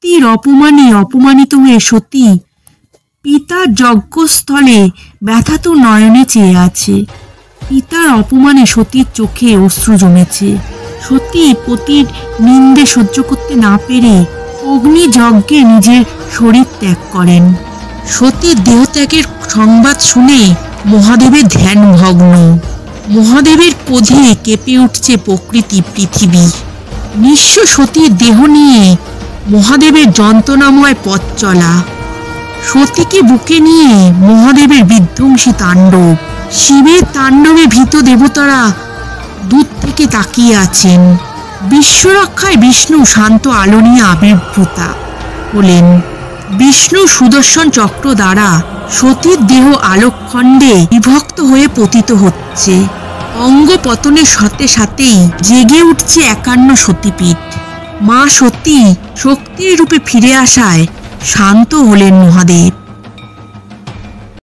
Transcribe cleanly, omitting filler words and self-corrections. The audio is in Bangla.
সতীর অপমানে অপমানিত হয়ে সতী পিতার যজ্ঞস্থলে ব্যথাতুর নয়নে চেয়ে আছে। পিতার অপমানে সতীর চোখে অশ্রু জমেছে। সতী পতির নিন্দে সহ্য করতে না পেরে অগ্নিযজ্ঞে নিজের শরীর ত্যাগ করেন। সতীর দেহত্যাগের সংবাদ শুনে মহাদেবের ধ্যান ভগ্ন। মহাদেবের ক্রোধে কেঁপে উঠছে প্রকৃতি পৃথিবী। নিঃস্ব সতীর দেহ নিয়ে মহাদেবের যন্ত্রণাময় পথ চলা। সতীকে বুকে নিয়ে মহাদেবের বিধ্বংসী তাণ্ডব। শিবের তাণ্ডবে ভীত দেবতারা দূর থেকে তাকিয়ে আছেন। বিশ্বরক্ষায় বিষ্ণু শান্ত আলো নিয়ে আবির্ভূতা হলেন। বিষ্ণু সুদর্শন চক্র দ্বারা সতীর দেহ আলোকখণ্ডে বিভক্ত হয়ে পতিত হচ্ছে। অঙ্গ পতনের সাথে সাথেই জেগে উঠছে 51 সতীপীঠ। মা সতী শক্তির রূপে ফিরে আসায় শান্ত হলেন মহাদেব।